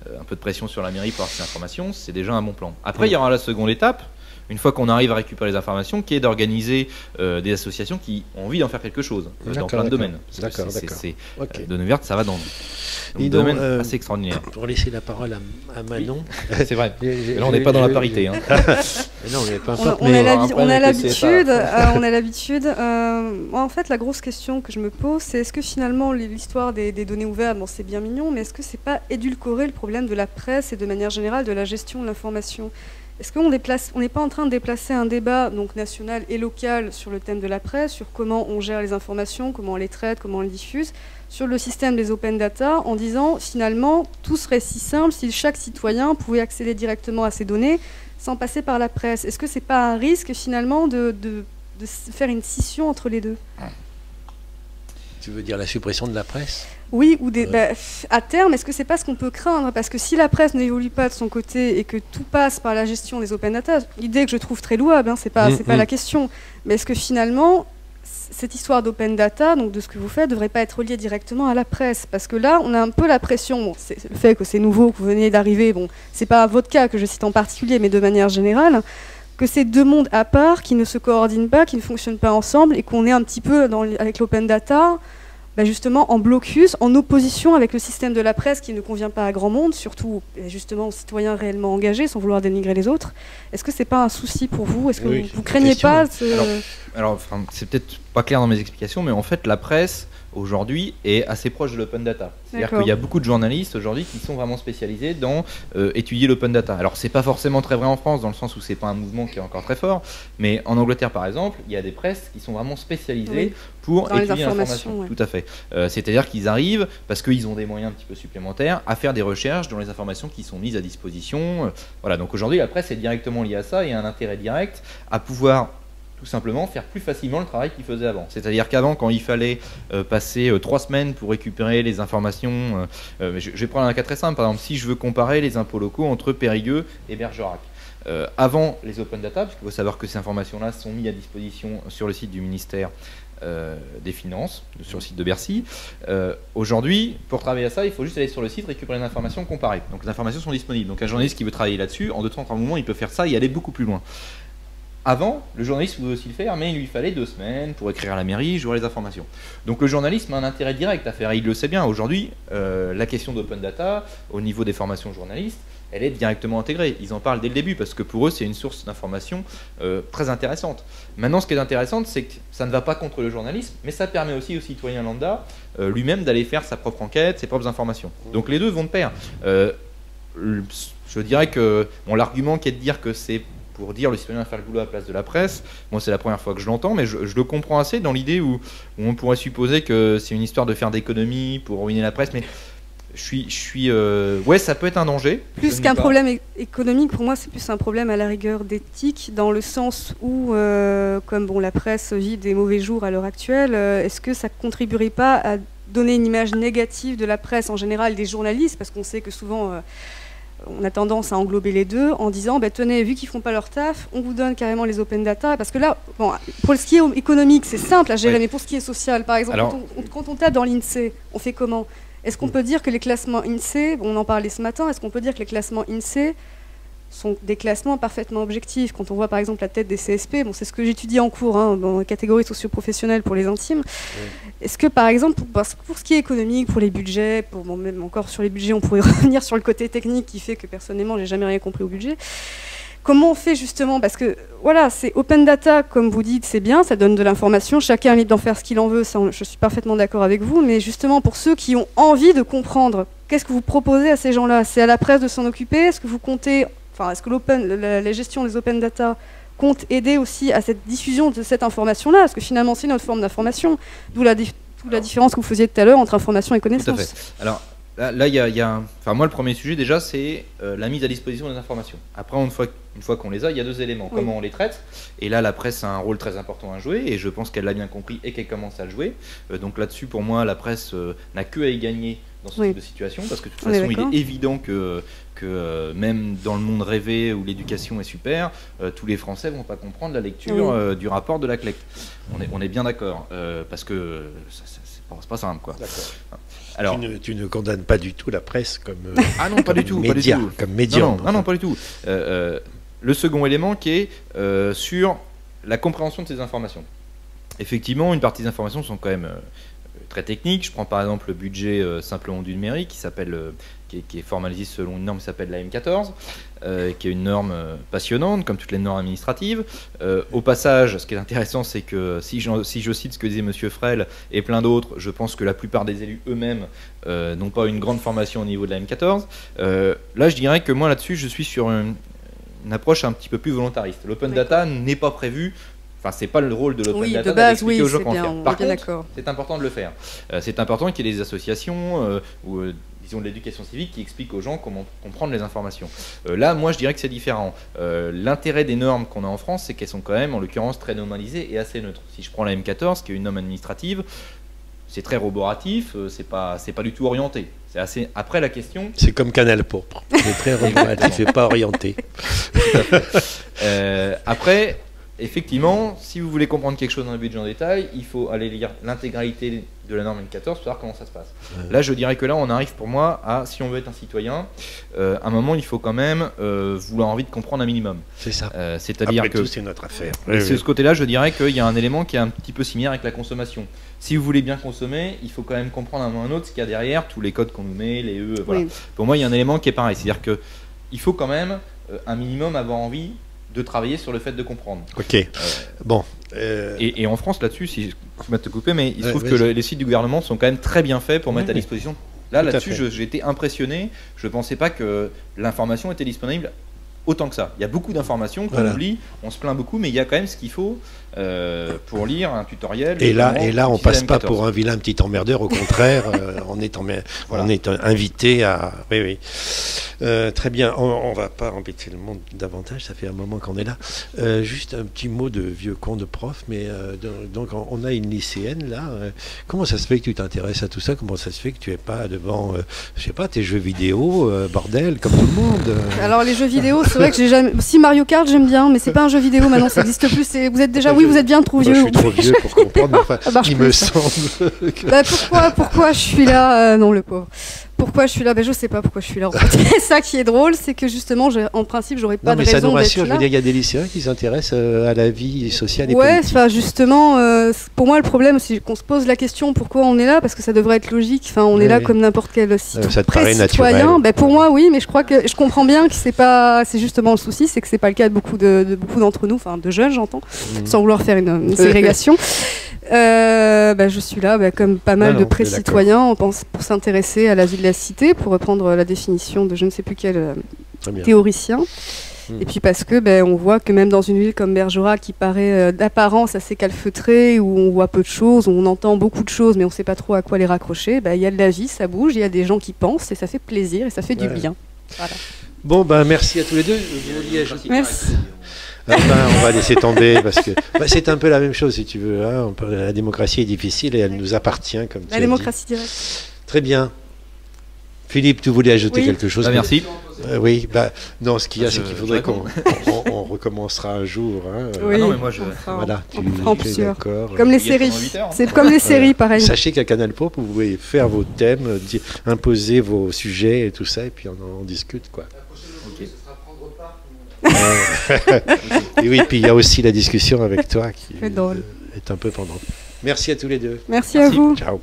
un peu de pression sur la mairie pour avoir ces informations, c'est déjà un bon plan. Après, il y aura la seconde étape, une fois qu'on arrive à récupérer les informations, qui est d'organiser des associations qui ont envie d'en faire quelque chose dans plein de domaines. Données ouvertes, ça va dans un domaine assez extraordinaire. Pour laisser la parole à Manon. C'est vrai. Là, on n'est pas dans la parité. Non, on a l'habitude. En fait, la grosse question que je me pose, c'est est-ce que finalement l'histoire des données ouvertes, c'est bien mignon, mais est-ce que c'est pas édulcorer le problème de la presse et de manière générale de la gestion de l'information? Est-ce qu'on n'est pas en train de déplacer un débat donc national et local sur le thème de la presse, sur comment on gère les informations, comment on les traite, comment on les diffuse, sur le système des open data, en disant finalement tout serait si simple si chaque citoyen pouvait accéder directement à ces données sans passer par la presse? Est-ce que c'est pas un risque finalement de faire une scission entre les deux? Tu veux dire la suppression de la presse? Oui, ou à terme, est-ce que c'est pas ce qu'on peut craindre? Parce que si la presse n'évolue pas de son côté et que tout passe par la gestion des open data, idée que je trouve très louable, c'est pas la question, mais est-ce que finalement cette histoire d'open data, donc de ce que vous faites, devrait pas être reliée directement à la presse? Parce que là, on a un peu la pression, c'est le fait que c'est nouveau, que vous venez d'arriver, c'est pas votre cas que je cite en particulier, mais de manière générale, que c'est deux mondes à part qui ne se coordinent pas, qui ne fonctionnent pas ensemble, et qu'on est un petit peu avec l'open data justement en blocus, en opposition avec le système de la presse qui ne convient pas à grand monde, surtout justement aux citoyens réellement engagés, sans vouloir dénigrer les autres. Est-ce que c'est pas un souci pour vous? Est-ce que vous craignez pas Alors, c'est peut-être pas clair dans mes explications, mais en fait, la presse aujourd'hui est assez proche de l'open data. C'est-à-dire qu'il y a beaucoup de journalistes aujourd'hui qui sont vraiment spécialisés dans étudier l'open data. Alors c'est pas forcément très vrai en France dans le sens où c'est pas un mouvement qui est encore très fort, mais en Angleterre par exemple, il y a des presses qui sont vraiment spécialisées pour étudier l'information. Tout à fait. C'est-à-dire qu'ils arrivent, parce qu'ils ont des moyens un petit peu supplémentaires, à faire des recherches dans les informations qui sont mises à disposition. Voilà, donc aujourd'hui la presse est directement liée à ça et a un intérêt direct à pouvoir tout simplement faire plus facilement le travail qu'ils faisaient avant. C'est-à-dire qu'avant, quand il fallait passer 3 semaines pour récupérer les informations, je vais prendre un cas très simple, par exemple, si je veux comparer les impôts locaux entre Périgueux et Bergerac. Avant les open data, parce qu'il faut savoir que ces informations-là sont mises à disposition sur le site du ministère des Finances, sur le site de Bercy. Aujourd'hui, pour travailler à ça, il faut juste aller sur le site, récupérer les informations, comparer. Donc les informations sont disponibles. Donc un journaliste qui veut travailler là-dessus, en 2-3 moments, il peut faire ça et aller beaucoup plus loin. Avant, le journaliste pouvait aussi le faire, mais il lui fallait 2 semaines pour écrire à la mairie, jouer les informations. Donc le journalisme a un intérêt direct à faire, et il le sait bien. Aujourd'hui, la question d'open data, au niveau des formations journalistes, elle est directement intégrée. Ils en parlent dès le début, parce que pour eux, c'est une source d'information très intéressante. Maintenant, ce qui est intéressant, c'est que ça ne va pas contre le journalisme, mais ça permet aussi au citoyen lambda lui-même d'aller faire sa propre enquête, ses propres informations. Donc les deux vont de pair. Je dirais que l'argument qui est de dire que c'est pour dire le citoyen va faire le boulot à la place de la presse, moi c'est la première fois que je l'entends, mais je le comprends assez dans l'idée où on pourrait supposer que c'est une histoire de faire d'économie pour ruiner la presse, mais ouais, ça peut être un danger. Plus qu'un problème économique, pour moi c'est plus un problème à la rigueur d'éthique, dans le sens où, comme la presse vit des mauvais jours à l'heure actuelle, est-ce que ça ne contribuerait pas à donner une image négative de la presse en général, des journalistes, parce qu'on sait que souvent on a tendance à englober les deux en disant tenez, vu qu'ils font pas leur taf, on vous donne carrément les open data, parce que là, pour ce qui est économique, c'est simple à gérer, mais pour ce qui est social, par exemple, quand on tape dans l'INSEE, on fait comment? Est-ce qu'on peut dire que les classements INSEE, on en parlait ce matin, est-ce qu'on peut dire que les classements INSEE sont des classements parfaitement objectifs? Quand on voit par exemple la tête des CSP, c'est ce que j'étudie en cours, dans la catégorie socio-professionnelle pour les intimes. Est-ce que par exemple, pour ce qui est économique, pour les budgets, même encore sur les budgets, on pourrait revenir sur le côté technique qui fait que personnellement, j'ai jamais rien compris au budget. Comment on fait justement? Parce que voilà, c'est open data, comme vous dites, c'est bien, ça donne de l'information, chacun est libre d'en faire ce qu'il en veut, ça, je suis parfaitement d'accord avec vous, mais justement pour ceux qui ont envie de comprendre, qu'est-ce que vous proposez à ces gens-là? C'est à la presse de s'en occuper? Est-ce que vous comptez, est-ce que la gestion des open data compte aider aussi à cette diffusion de cette information-là? Parce que finalement, c'est notre forme d'information, d'où la différence que vous faisiez tout à l'heure entre information et connaissance. Tout à fait. Alors, là, moi, le premier sujet, déjà, c'est la mise à disposition des informations. Après, une fois qu'on les a, il y a 2 éléments. Oui. Comment on les traite. Et là, la presse a un rôle très important à jouer, et je pense qu'elle l'a bien compris et qu'elle commence à le jouer. Donc là-dessus, pour moi, la presse n'a que à y gagner dans ce type de situation, parce que de toute façon, il est évident que même dans le monde rêvé où l'éducation est super, tous les Français ne vont pas comprendre la lecture du rapport de la CLEC. On est bien d'accord, parce que c'est pas simple, quoi. Alors, tu ne condamnes pas du tout la presse comme non, pas du tout, média, comme médium. Non, pas du tout. Le second élément qui est sur la compréhension de ces informations. Effectivement, une partie des informations sont quand même très techniques. Je prends par exemple le budget simplement du numérique qui est formalisé selon une norme qui s'appelle la M14, qui est une norme passionnante, comme toutes les normes administratives. Au passage, ce qui est intéressant, c'est que si je cite ce que disait M. Frel et plein d'autres, je pense que la plupart des élus eux-mêmes n'ont pas une grande formation au niveau de la M14. Là, je dirais que moi, là-dessus, je suis sur une approche un petit peu plus volontariste. L'open data n'est pas prévu. Enfin, c'est pas le rôle de l'open data d'expliquer aux gens comment faire. Par contre, c'est important de le faire. C'est important qu'il y ait des associations ou disons de l'éducation civique qui expliquent aux gens comment comprendre les informations. Là, moi, je dirais que c'est différent. L'intérêt des normes qu'on a en France, c'est qu'elles sont quand même, en l'occurrence, très normalisées et assez neutres. Si je prends la M14, qui est une norme administrative, c'est très roboratif, c'est pas du tout orienté. C'est assez. Après, la question. C'est comme Canal Pourpre. C'est très roboratif et pas orienté. Après. effectivement, si vous voulez comprendre quelque chose dans le budget en détail, il faut aller lire l'intégralité de la norme N14 pour savoir comment ça se passe. Là, je dirais que là, on arrive pour moi à, si on veut être un citoyen, à un moment, il faut quand même vouloir envie de comprendre un minimum. C'est ça. C'est-à-dire Après que tout, c'est notre affaire. de ce côté-là, je dirais qu'il y a un élément qui est un petit peu similaire avec la consommation. Si vous voulez bien consommer, il faut quand même comprendre à un moment ou un autre ce qu'il y a derrière, tous les codes qu'on nous met, les voilà. Oui. Pour moi, il y a un élément qui est pareil. C'est-à-dire qu'il faut quand même un minimum avoir envie de travailler sur le fait de comprendre. Ok. Bon. Et en France, là-dessus, si je vais te couper, mais il se trouve vas-y. que les sites du gouvernement sont quand même très bien faits pour mettre à Oui. disposition. Tout à Là-dessus, fait. j'ai été impressionné. Je ne pensais pas que l'information était disponible autant que ça. Il y a beaucoup d'informations qu'on Voilà. oublie, on se plaint beaucoup, mais il y a quand même ce qu'il faut pour lire un tutoriel. Et là, on utiliser passe la pas M14. pour un vilain petit emmerdeur, au contraire, on est invité à... Oui, oui. Très bien, on va pas embêter le monde davantage, ça fait un moment qu'on est là. Juste un petit mot de vieux con de prof, mais donc on a une lycéenne là. Comment ça se fait que tu t'intéresses à tout ça? Comment ça se fait que tu es pas devant, je sais pas, tes jeux vidéo, bordel, comme tout le monde Alors les jeux vidéo, c'est vrai que j'ai jamais. Si Mario Kart j'aime bien, mais c'est pas un jeu vidéo maintenant, ça n'existe plus. Vous êtes déjà, Enfin, oui, vous êtes bien trop Moi, vieux. je suis trop vieux pour comprendre, mais enfin, Ça marche il plus, me ça. semble que... Bah, pourquoi je suis là non, le pauvre. Pourquoi je suis là? Je sais pas pourquoi je suis là. En fait. C'est ça qui est drôle, c'est que justement, en principe, j'aurais pas Non, mais de ça nous raison d'être rassure, je là. veux dire, il y a des lycéens qui s'intéressent à la vie sociale et Ouais, politique. enfin justement, pour moi le problème c'est qu'on se pose la question pourquoi on est là, parce que ça devrait être logique. Enfin, on est là Oui. comme n'importe quel Ça te paraît citoyen. naturel. Ben, pour moi, oui, mais je crois que je comprends bien que c'est pas, c'est justement le souci, c'est que c'est pas le cas de beaucoup d'entre nous, enfin de jeunes, j'entends, sans vouloir faire une ségrégation. Je suis là, comme pas mal Non, de non, pré-citoyens, on pense pour s'intéresser à la vie de la cité, pour reprendre la définition de je ne sais plus quel Très bien. théoricien. Et puis parce que on voit que même dans une ville comme Bergerac, qui paraît d'apparence assez calfeutrée, où on voit peu de choses, où on entend beaucoup de choses, mais on ne sait pas trop à quoi les raccrocher, il y a de la vie, ça bouge, il y a des gens qui pensent, et ça fait plaisir, et ça fait du bien. Voilà. Bon, merci à tous les deux. Vous vouliez ajouter- Merci. On va laisser tomber parce que c'est un peu la même chose si tu veux. Hein. La démocratie est difficile et elle nous appartient comme tu La as démocratie directe. dit. Très bien. Philippe, tu voulais ajouter Oui. quelque chose? Merci. Oui, non, ce qu'il y a, c'est qu'il faudrait je qu'on recommencera un jour. Hein. Oui. Ah non, mais moi, je... Voilà, tu on fera en es plusieurs. d'accord. Comme les Il y a séries. pendant 8 heures, hein. C'est comme les séries, pareil. Sachez qu'à Canal Pop, vous pouvez faire vos thèmes, imposer vos sujets et tout ça, et puis on en discute, quoi. Ok. Et oui, puis il y a aussi la discussion avec toi qui C'est drôle. est un peu pendant. Merci à tous les deux. Merci à vous. Ciao.